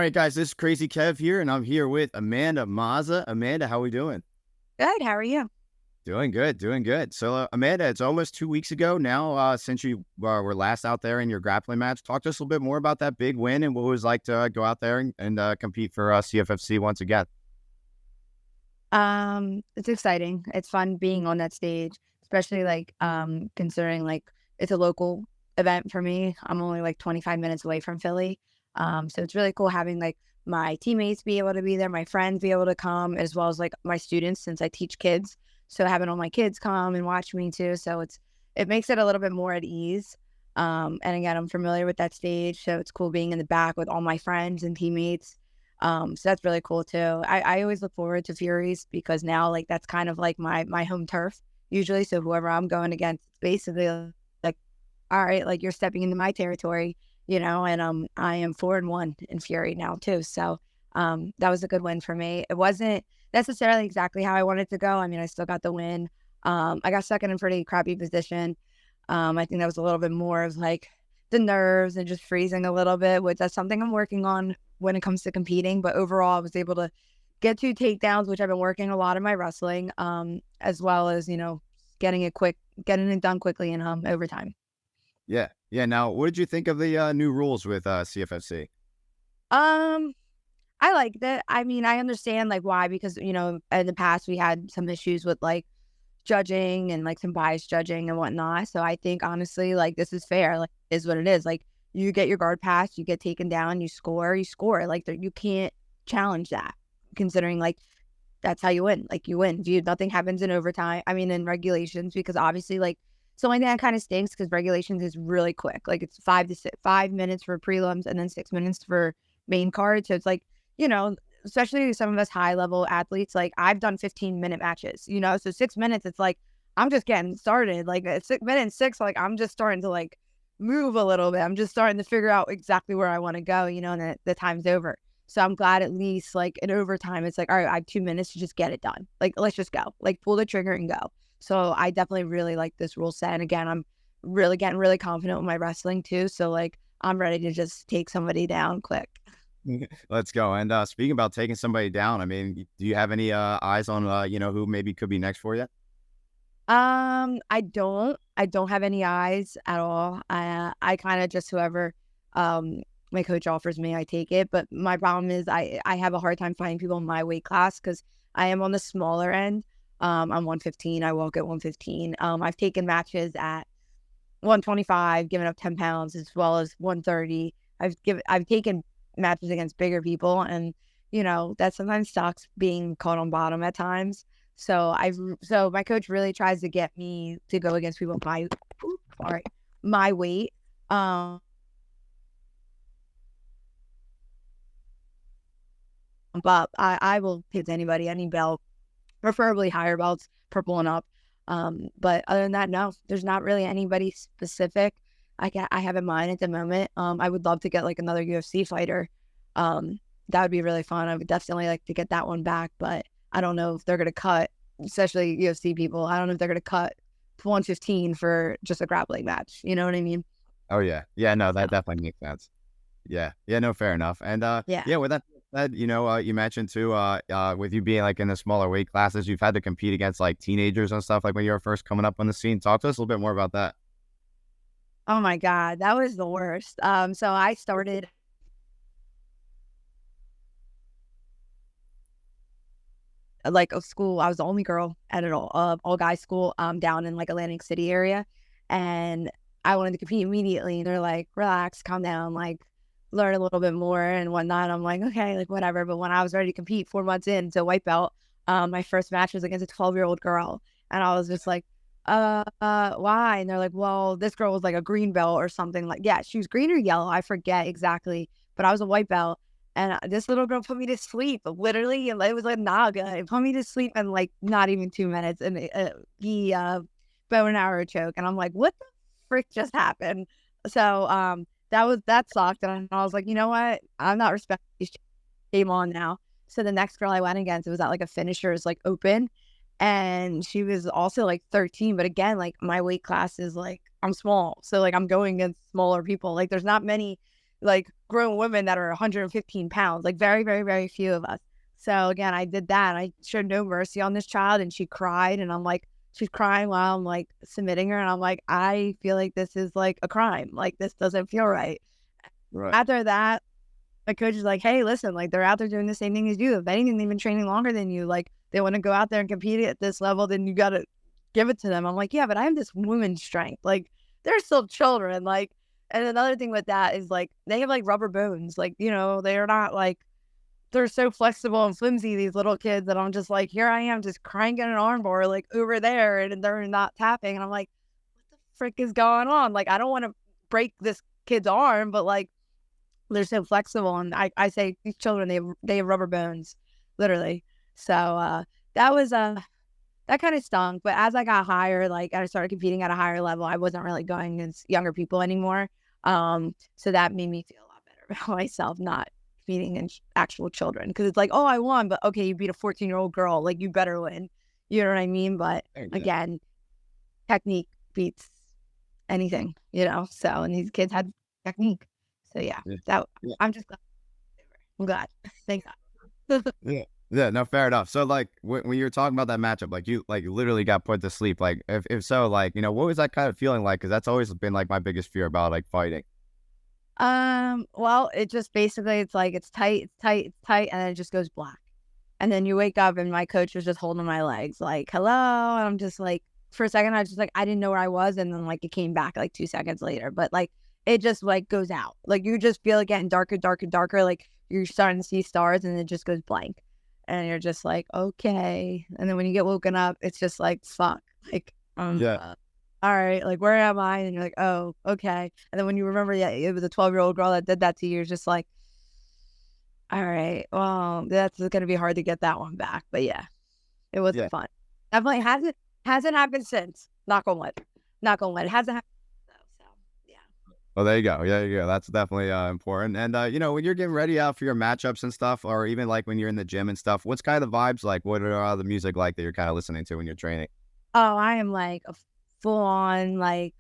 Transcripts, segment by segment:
right, guys, this is Crazy Kev here, and I'm here with Amanda Mazza. Amanda, how we doing? Good. How are you? Doing good, doing good. So, Amanda, it's almost 2 weeks ago now since you were last out there in your grappling match. Talk to us a little bit more about that big win and what it was like to go out there and compete for CFFC once again. It's exciting. It's fun being on that stage, especially considering it's a local event for me. I'm only like 25 minutes away from Philly. So it's really cool having like my teammates be able to be there, my friends be able to come, as well as like my students since I teach kids. So having all my kids come and watch me too. So it makes it a little bit more at ease. And again, I'm familiar with that stage, so it's cool being in the back with all my friends and teammates. So that's really cool too. I always look forward to Furies because now like that's kind of like my home turf usually. So whoever I'm going against, it's basically like, all right, like you're stepping into my territory, and I am 4-1 in Fury now too. So that was a good win for me. It wasn't necessarily exactly how I wanted to go. I mean, I still got the win. I got stuck in a pretty crappy position. I think that was a little bit more of like the nerves and just freezing a little bit, which that's something I'm working on when it comes to competing. But overall, I was able to get 2 takedowns, which I've been working a lot in my wrestling, as well as, getting it done quickly in overtime. Yeah, yeah. Now, what did you think of the new rules with CFFC? Um, I liked it. I mean, I understand like why, because, in the past we had some issues with like judging and like some biased judging and whatnot. So I think honestly, like this is fair. Like it is what it is. Like you get your guard pass, you get taken down, you score, you score. Like you can't challenge that, considering like that's how you win. Like you win. Dude, nothing happens in overtime. I mean, in regulations, because obviously like so only thing that kind of stinks because regulations is really quick. Like it's 5 minutes for prelims and then 6 minutes for main card. So it's like, you know, especially some of us high level athletes, like I've done 15-minute matches, so 6 minutes, it's like, I'm just getting started. Like at 6 minutes, like I'm just starting to like move a little bit. I'm just starting to figure out exactly where I want to go, and the time's over. So I'm glad at least like in overtime, it's like, all right, I have 2 minutes to just get it done. Like, let's just go, like pull the trigger and go. So I definitely really like this rule set. And again, I'm really getting really confident with my wrestling too. So like, I'm ready to just take somebody down quick. Let's go. And speaking about taking somebody down, I mean, do you have any eyes on who maybe could be next for you? I don't have any eyes at all. I kind of just whoever, my coach offers me, I take it. But my problem is I have a hard time finding people in my weight class because I am on the smaller end. I'm 115. I walk at 115. I've taken matches at 125, given up 10 pounds, as well as 130. I've taken matches against bigger people, and that sometimes sucks being caught on bottom at times. So my coach really tries to get me to go against people my weight. But I will hit anybody, any belt, preferably higher belts, purple and up. But other than that, no, there's not really anybody specific I have in mind at the moment. I would love to get like another UFC fighter. That would be really fun. I would definitely like to get that one back, but I don't know if they're gonna cut, especially UFC people. I don't know if they're gonna cut to 115 for just a grappling match. You know what I mean? Oh yeah, yeah. No, So, that definitely makes sense. Yeah, yeah. No, fair enough. And yeah. yeah, with that said, you mentioned too, with you being like in the smaller weight classes, you've had to compete against like teenagers and stuff like when you were first coming up on the scene. Talk to us a little bit more about that. Oh my God, that was the worst. So I started like a school. I was the only girl at an all guys school down in like Atlantic City area, and I wanted to compete immediately. And they're like, "Relax, calm down, like learn a little bit more and whatnot." I'm like, "Okay, like whatever." But when I was ready to compete, 4 months into white belt, my first match was against a 12-year-old girl, and I was just like, why?" And they're like, "Well, this girl was like a green belt or something." Like, yeah, she was green or yellow, I forget exactly, but I was a white belt. And this little girl put me to sleep, literally. And it was like naga. It put me to sleep in like not even 2 minutes. And he bow and arrow choke. And I'm like, what the frick just happened? So that sucked. And I was like, you know what? I'm not respecting this. Game on now. So the next girl I went against, it was at like a finisher's like open. And she was also like 13. But again, like my weight class is like, I'm small. So like I'm going against smaller people. Like there's not many like grown women that are 115 pounds, like very, very, very few of us. So again, I did that. I showed no mercy on this child and she cried and I'm like, she's crying while I'm like submitting her. And I'm like, I feel like this is like a crime. Like this doesn't feel right. Right. After that, my coach is like, hey, listen, like they're out there doing the same thing as you. If anything, they've been training longer than you. Like they want to go out there and compete at this level, then you got to give it to them. I'm like, yeah, but I have this woman's strength. Like they're still children. Like, and another thing with that is like they have like rubber bones. Like, you know, they're not like, they're so flexible and flimsy, these little kids, that I'm just like, here I am just cranking an arm bar like over there and they're not tapping. And I'm like, what the frick is going on? Like, I don't want to break this kid's arm, but like, they're so flexible. And I say these children, they have rubber bones, literally. So that was that kind of stunk. But as I got higher, like I started competing at a higher level, I wasn't really going against younger people anymore. So that made me feel a lot better about myself, not competing in actual children. Because it's like, oh, I won, but okay, you beat a 14-year-old girl, like you better win. You know what I mean? But again, technique beats anything, you know. So and these kids had technique. So yeah, that I'm just glad. I'm glad. Thank God. Yeah. Yeah, no, fair enough. So, like, when you were talking about that matchup, like, you, like, literally got put to sleep. Like, if so, like, you know, what was that kind of feeling like? Because that's always been, like, my biggest fear about, like, fighting. Well, it just basically, it's like, it's tight, it's tight, it's tight, and then it just goes black. And then you wake up and my coach was just holding my legs, like, hello. And I'm just like, for a second, I was just like, I didn't know where I was. And then like, it came back like 2 seconds later, but like, it just like goes out. Like you just feel it getting darker, darker, darker. Like you're starting to see stars and it just goes blank. And you're just like, okay. And then when you get woken up, it's just like, fuck. Like, Yeah. all right, like, where am I? And you're like, oh, okay. And then when you remember, yeah, it was a 12-year-old girl that did that to you, you're just like, all right, well, that's going to be hard to get that one back. But yeah, it wasn't Yeah. fun. Definitely hasn't happened since. Knock on wood. Knock on wood. It hasn't happened. So yeah. Well, there you go. Yeah, you go. That's definitely important. And you know, when you're getting ready out for your matchups and stuff, or even like when you're in the gym and stuff, what's kind of the vibes like? What are the music like that you're kind of listening to when you're training? Oh, I am like a full on like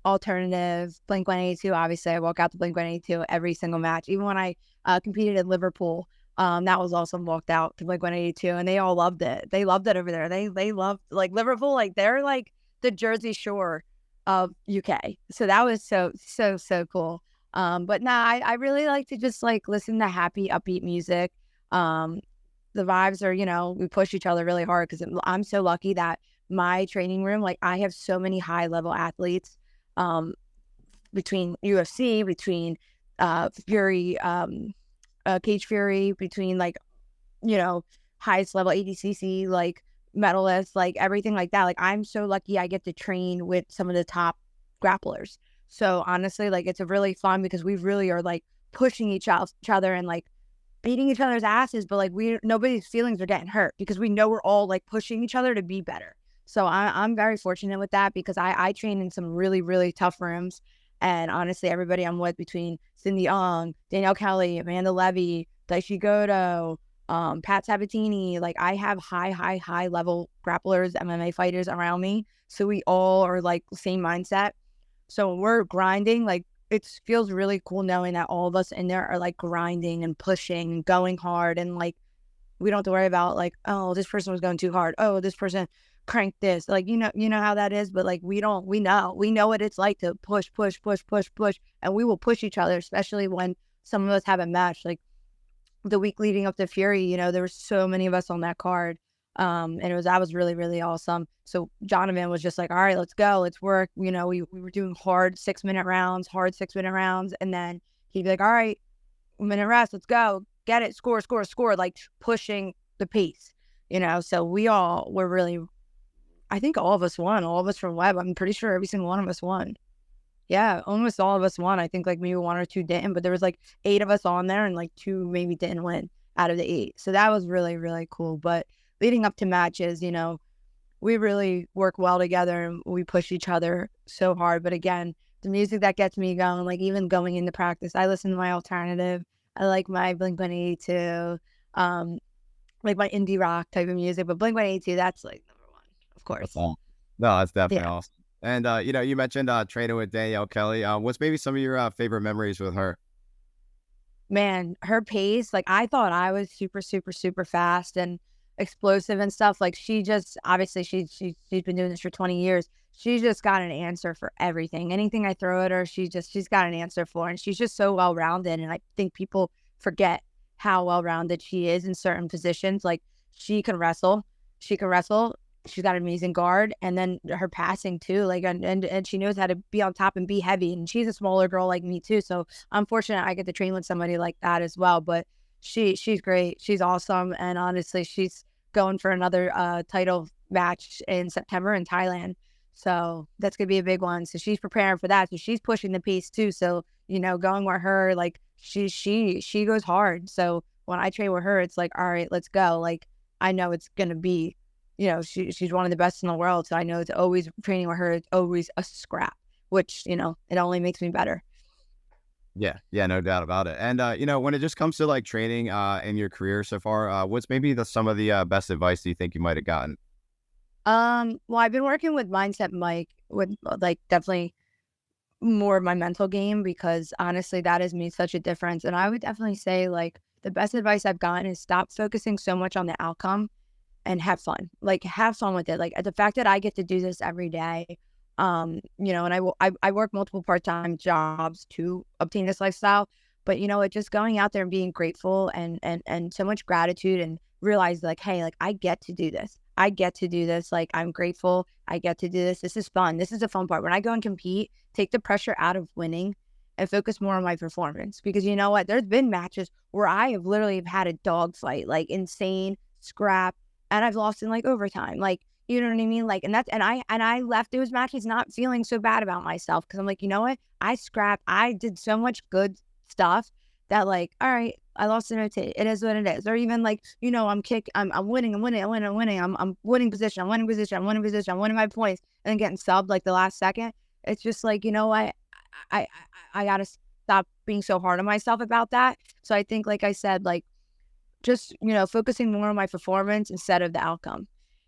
alternative Blink-182. Obviously, I walk out to Blink-182 every single match. Even when I competed in Liverpool, that was also walked out to Blink-182, and they all loved it. They loved it over there. They loved like Liverpool, like they're like the Jersey Shore of UK. So that was so cool. But nah, I really like to just like listen to happy, upbeat music. The vibes are, you know, we push each other really hard because I'm so lucky that my training room, like I have so many high level athletes, um, between UFC, between Fury, Cage Fury, between like, you know, highest level ADCC, like medalists, like everything like that. Like I'm so lucky I get to train with some of the top grapplers. So honestly, like it's a really fun because we really are like pushing each other and like beating each other's asses, but like nobody's feelings are getting hurt because we know we're all like pushing each other to be better. So I'm very fortunate with that because I train in some really, really tough rooms. And honestly, everybody I'm with between Cindy Ong, Danielle Kelly, Amanda Levy, Daishi Goto, Pat Sabatini, like I have high level grapplers, MMA fighters around me. So we all are like same mindset. So when we're grinding, like it feels really cool knowing that all of us in there are like grinding and pushing and going hard. And like, we don't have to worry about like, oh, this person was going too hard. Oh, this person cranked this. Like, you know how that is. But like, we know what it's like to push. And we will push each other, especially when some of us haven't matched. Like the week leading up to Fury, you know, there were so many of us on that card. And that was really, really awesome. So Jonathan was just like, all right, let's go, let's work. You know, we were doing hard 6-minute rounds. And then he'd be like, all right, minute rest, let's go, get it, score, like pushing the pace, you know. So we all were really, I think all of us won, all of us from Web. I'm pretty sure every single one of us won. Yeah, almost all of us won. I think like maybe 1 or 2 didn't, but there was like 8 of us on there and like 2 maybe didn't win out of the 8. So that was really, really cool. But leading up to matches, you know, we really work well together and we push each other so hard. But again, the music that gets me going, like even going into practice, I listen to my alternative. I like my Blink-182, like my indie rock type of music. But Blink-182, that's like number one, of course. No, that's definitely Yeah. awesome. And you know, you mentioned training with Danielle Kelly. What's maybe some of your favorite memories with her? man, her pace, like I thought I was super, super, super fast and explosive and stuff. Like she just obviously she's been doing this for 20 years. She's just got an answer for everything. Anything I throw at her, she's got an answer for. And she's just so well rounded. And I think people forget how well rounded she is in certain positions. Like she can wrestle. She can wrestle. She's got an amazing guard, and then her passing too. Like and she knows how to be on top and be heavy. And she's a smaller girl like me too. So I'm fortunate I get to train with somebody like that as well. But she's great. She's awesome. And honestly, she's going for another title match in September in Thailand. So that's gonna be a big one. So she's preparing for that. So she's pushing the pace too. So, going with her, like she goes hard. So when I train with her, it's like, all right, let's go. Like I know it's gonna be, she's one of the best in the world. So I know it's always training with her. It's always a scrap, which, it only makes me better. Yeah, yeah, no doubt about it. And when it just comes to like training in your career so far, what's maybe some of the best advice do you think you might have gotten? Well, I've been working with Mindset Mike with like definitely more of my mental game, because honestly, that has made such a difference. And I would definitely say like the best advice I've gotten is stop focusing so much on the outcome and have fun. Like have fun with it. Like the fact that I get to do this every day, and I work multiple part-time jobs to obtain this lifestyle, but it just going out there and being grateful and so much gratitude, and realize like, hey, like I get to do this. I get to do this. Like I'm grateful. I get to do this. This is fun. This is the fun part. When I go and compete, take the pressure out of winning and focus more on my performance. Because you know what? There's been matches where I have literally had a dog fight, like insane scrap, and I've lost in like overtime. Like, you know what I mean? Like, and I left those matches not feeling so bad about myself, because I'm like, you know what? I scrapped. I did so much good stuff that like, all right, I lost an OT. It is what it is. Or even like, I'm winning, I'm winning position, I'm winning position, I'm winning position, I'm winning my points, and then getting subbed like the last second. It's just like, you know what? I, I gotta stop being so hard on myself about that. So I think, like I said, like just, focusing more on my performance instead of the outcome.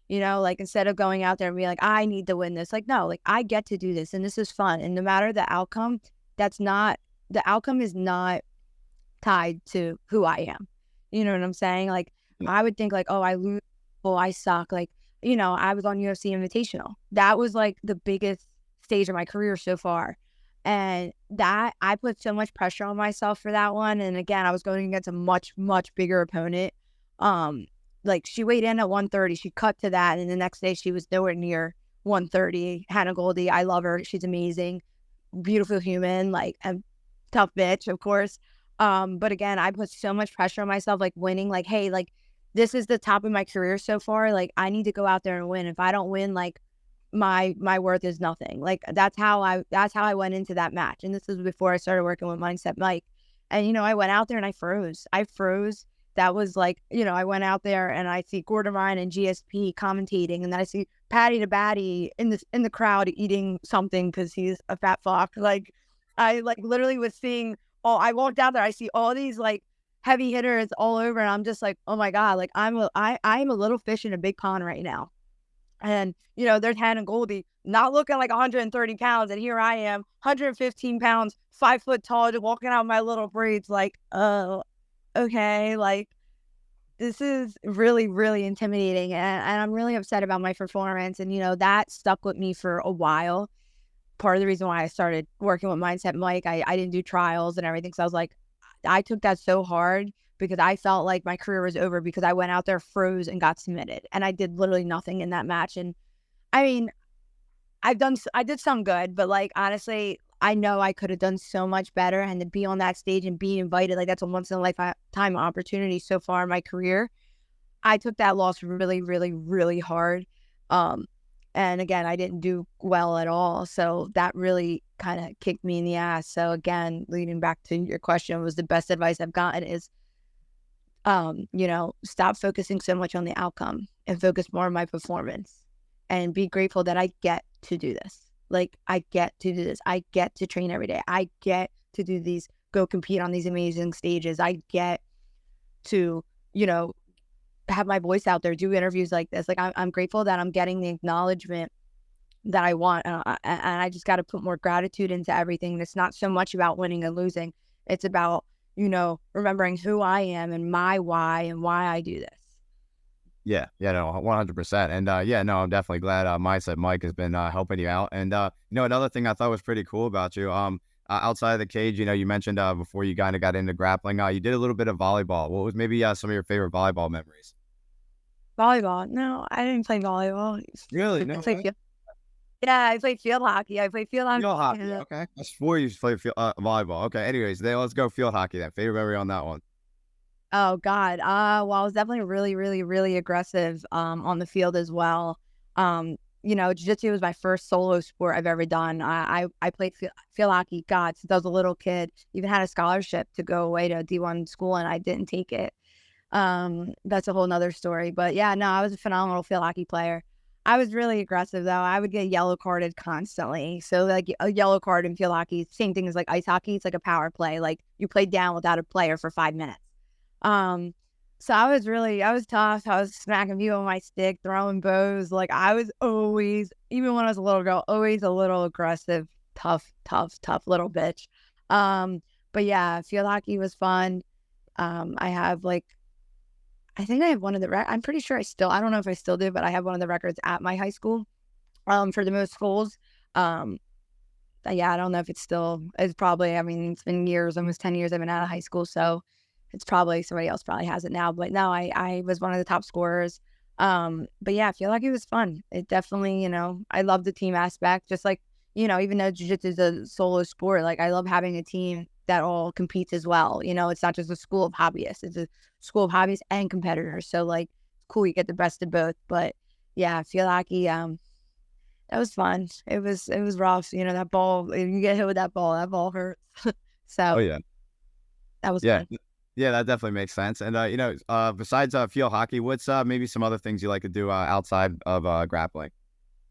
Like instead of going out there and being like, I need to win this. Like, no, like I get to do this and this is fun. And no matter the outcome, the outcome is not tied to who I am. You know what I'm saying? Like I would think like, oh, I lose, oh, I suck. Like, I was on UFC Invitational. That was like the biggest stage of my career so far. And that I put so much pressure on myself for that one. And again, I was going against a much, much bigger opponent. Like she weighed in at 130. She cut to that. And the next day she was nowhere near 130. Hannah Goldy, I love her. She's amazing. Beautiful human, like a tough bitch, of course. But again, I put so much pressure on myself, like winning, like, hey, like this is the top of my career so far. Like I need to go out there and win. If I don't win, like my worth is nothing. Like that's how I went into that match. And this was before I started working with Mindset Mike. And I went out there and I froze. That was like, I went out there and I see Gordon Ryan and GSP commentating, and then I see Patty to Batty in the crowd eating something because he's a fat fuck. Like I like literally was seeing I walked out there, I see all these like heavy hitters all over, and I'm just like, oh my God, like I'm a little fish in a big pond right now. And, there's Hannah Goldy not looking like 130 pounds. And here I am, 115 pounds, 5 foot tall, just walking out my little braids like, oh, okay. Like, this is really, really intimidating. And I'm really upset about my performance. And, that stuck with me for a while. Part of the reason why I started working with Mindset Mike, I didn't do trials and everything. So I was like, I took that so hard because I felt like my career was over because I went out there, froze, and got submitted. And I did literally nothing in that match. And I mean, I did some good, but like, honestly, I know I could have done so much better. And to be on that stage and be invited, like that's a once in a lifetime opportunity so far in my career. I took that loss really, really, really hard. And again, I didn't do well at all. So that really kind of kicked me in the ass. So again, leading back to your question, was the best advice I've gotten is, stop focusing so much on the outcome and focus more on my performance, and be grateful that I get to do this. Like I get to do this. I get to train every day. I get to do these, go compete on these amazing stages. I get to, have my voice out there, do interviews like this. Like I'm grateful that I'm getting the acknowledgement that I want. And I just got to put more gratitude into everything. It's not so much about winning and losing. It's about, remembering who I am and my why and why I do this. Yeah, no, 100%. And yeah, no, I'm definitely glad Mindset Mike has been helping you out. And another thing I thought was pretty cool about you, outside of the cage, you mentioned before you kind of got into grappling, you did a little bit of volleyball. What was maybe some of your favorite volleyball memories? Volleyball? No, I didn't play volleyball. Really? I No played way. field. Yeah, I played field hockey. I played field hockey. Field hockey. Yeah. Okay, that's 4 years play volleyball. Okay, anyways, then let's go field hockey. Then favorite memory on that one. Oh God. Well, I was definitely really, really, really aggressive on the field as well. Jiu-jitsu was my first solo sport I've ever done. I played field hockey, God, since I was a little kid. Even had a scholarship to go away to a D1 school, and I didn't take it. That's a whole nother story. But yeah, no, I was a phenomenal field hockey player. I was really aggressive though. I would get yellow carded constantly. So like a yellow card in field hockey, same thing as like ice hockey. It's like a power play. Like you played down without a player for 5 minutes. Um, so I was tough. I was smacking people with my stick, throwing bows. Like I was always, even when I was a little girl, always a little aggressive, tough little bitch. Um, but yeah, field hockey was fun. I have like, I think I have one of the, I'm pretty sure I don't know if I still do, but I have one of the records at my high school, for the most schools. Um, yeah, I don't know if it's probably, I mean, it's been years, almost 10 years I've been out of high school. So it's probably somebody else probably has it now, but no, I was one of the top scorers. But yeah, I feel like it was fun. It definitely, I love the team aspect, just like, even though jiu-jitsu is a solo sport, like I love having a team that all competes as well. It's not just a school of hobbyists, it's a school of hobbyists and competitors. So like, it's cool. You get the best of both, but yeah, I feel like that was fun. It was rough. That ball, if you get hit with that ball hurts. Oh So yeah, that was yeah, fun. yeah. That definitely makes sense. And besides field hockey, what's maybe some other things you like to do outside of grappling?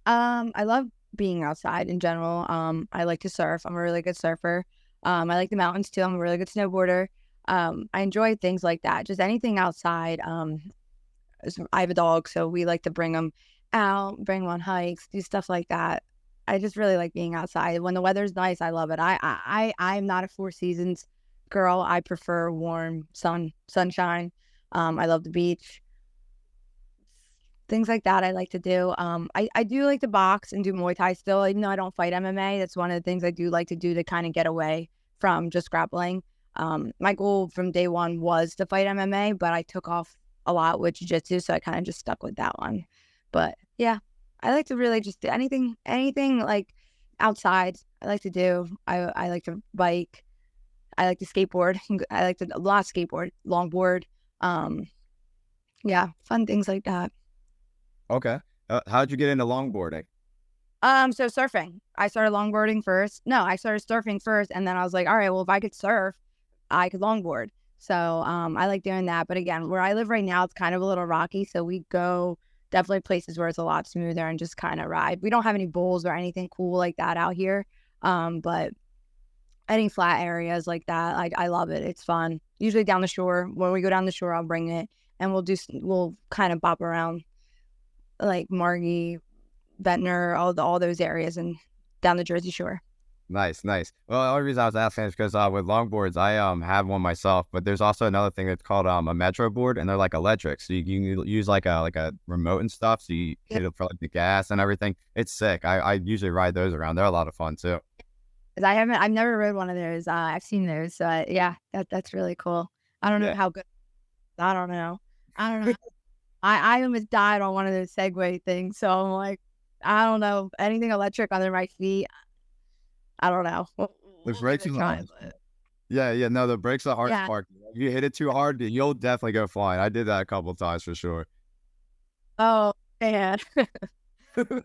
I love being outside in general. I like to surf. I'm a really good surfer. I like the mountains too. I'm a really good snowboarder. I enjoy things like that. Just anything outside. I have a dog, so we like to bring him out, bring him on hikes, do stuff like that. I just really like being outside. When the weather's nice, I love it. I'm not a Four Seasons girl. I prefer warm sunshine. I love the beach. Things like that I like to do. I do like to box and do Muay Thai still, even though I don't fight MMA. That's one of the things I do like to do to kind of get away from just grappling. My goal from day one was to fight MMA, but I took off a lot with jiu-jitsu, so I kind of just stuck with that one. But yeah, I like to really just do anything like outside. I like to do. I like to bike. I like to skateboard. I like to a lot skateboard, longboard. Um, yeah, fun things like that. Okay. How'd you get into longboarding? So surfing. I started longboarding first. No, I started surfing first, and then I was like, all right, well, if I could surf, I could longboard. So I like doing that. But again, where I live right now, it's kind of a little rocky. So we go definitely places where it's a lot smoother and just kind of ride. We don't have any bowls or anything cool like that out here. But any flat areas like that, like I love it. It's fun. Usually down the shore. When we go down the shore, I'll bring it, and we'll kind of bop around like Margate, Ventnor, all those areas and down the Jersey Shore. Nice, nice. Well, the only reason I was asking is because with longboards, I have one myself, but there's also another thing that's called a metro board, and they're like electric, so you can use like a remote and stuff, so you hit it for like the gas and everything. It's sick. I usually ride those around. They're a lot of fun too. 'Cause I've never rode one of those. I've seen those. So yeah, that's really cool. I don't know Yeah. how good. I don't know. I don't know. I almost died on one of those Segway things. So I'm like, I don't know anything electric under my feet. I don't know. The We'll give brakes it are a the try. hardest part. But Yeah, yeah. No, the brakes are the hardest yeah. part. If you hit it too hard, you'll definitely go flying. I did that a couple of times for sure. Oh man.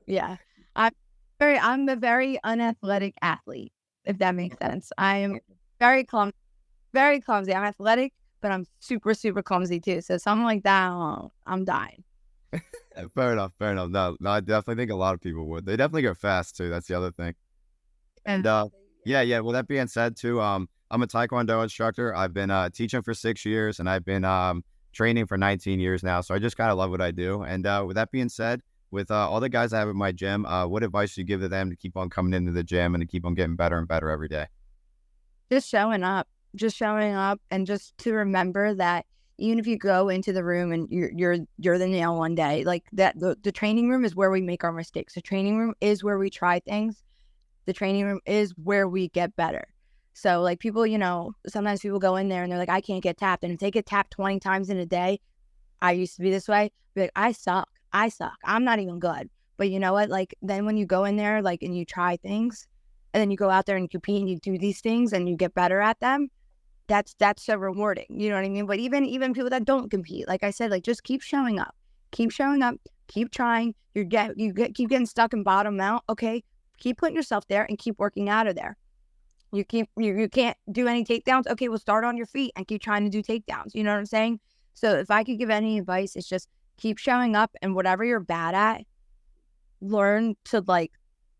Yeah. I'm I'm a very unathletic athlete, if that makes sense. I am very very clumsy. I'm athletic, but I'm super, super clumsy too. So something like that, oh, I'm dying. Fair enough. Fair enough. No, no, I definitely think a lot of people would. They definitely go fast too. That's the other thing. And And yeah, yeah. Well, that being said, too, I'm a Taekwondo instructor. I've been teaching for 6 years, and I've been training for 19 years now. So I just kind of love what I do. And with that being said, with all the guys I have at my gym, what advice do you give to them to keep on coming into the gym and to keep on getting better and better every day? just showing up. just showing up, and just to remember that even if you go into the room and you're the nail one day, like that, the training room is where we make our mistakes. The training room is where we try things. The training room is where we get better. So like people, sometimes people go in there and they're like, I can't get tapped. And if they get tapped 20 times in a day, I used to be this way, be like, I suck. I'm not even good. But you know what? Like then when you go in there, like, and you try things, and then you go out there and compete and you do these things and you get better at them, that's so rewarding. You know what I mean? But even people that don't compete, like I said, like just keep showing up, keep trying. Keep getting stuck in bottom out. Okay, keep putting yourself there and keep working out of there. You can't do any takedowns. Okay, well start on your feet and keep trying to do takedowns. You know what I'm saying? So if I could give any advice, it's just keep showing up, and whatever you're bad at, learn to like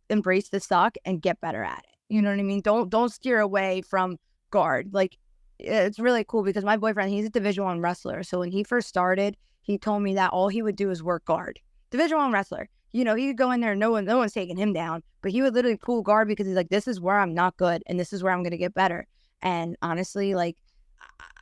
embrace the suck and get better at it. You know what I mean? Don't steer away from guard. Like it's really cool because my boyfriend, he's a Division I wrestler. So when he first started, he told me that all he would do is work guard. Division I wrestler. He could go in there and no one's taking him down, but he would literally pull guard because he's like, this is where I'm not good and this is where I'm going to get better. And honestly, like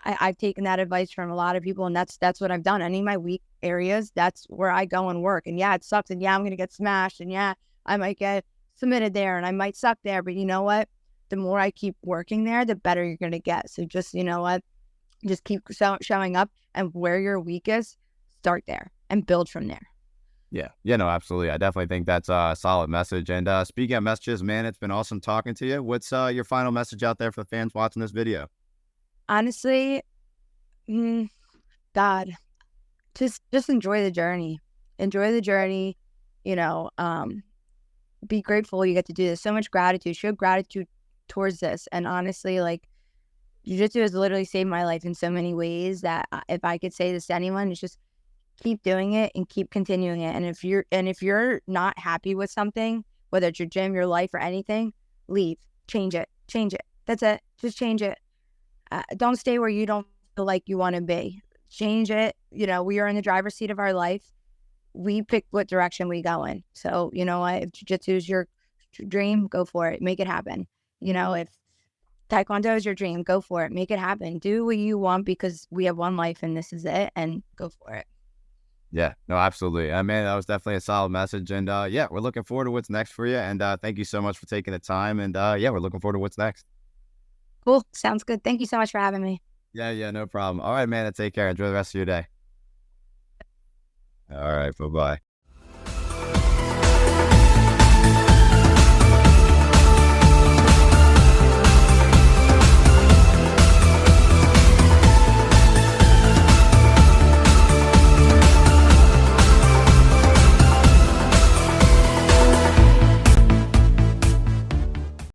I've taken that advice from a lot of people, and that's what I've done. Any of my weak areas, that's where I go and work. And yeah, it sucks. And yeah, I'm going to get smashed. And yeah, I might get submitted there and I might suck there. But you know what? The more I keep working there, the better you're going to get. So just, you know what? Just keep showing up, and where you're weakest, start there and build from there. Yeah, no, absolutely. I definitely think that's a solid message. And speaking of messages, man, it's been awesome talking to you. What's your final message out there for the fans watching this video? Honestly, God, just enjoy the journey. Enjoy the journey. Be grateful you get to do this. So much gratitude. Show gratitude towards this. And honestly, like jiu-jitsu has literally saved my life in so many ways that if I could say this to anyone, it's just keep doing it and keep continuing it. And if you're not happy with something, whether it's your gym, your life, or anything, leave. Change it. That's it. Just change it. Don't stay where you don't feel like you want to be. Change it. We are in the driver's seat of our life. We pick what direction we go in. So, you know what? If jiu-jitsu is your dream, go for it. Make it happen. If taekwondo is your dream, go for it. Make it happen. Do what you want because we have one life and this is it, and go for it. Yeah, no, absolutely. Man, that was definitely a solid message. And yeah, we're looking forward to what's next for you. And thank you so much for taking the time. And yeah, we're looking forward to what's next. Cool. Sounds good. Thank you so much for having me. Yeah, no problem. All right, man. Take care. Enjoy the rest of your day. All right. Bye-bye.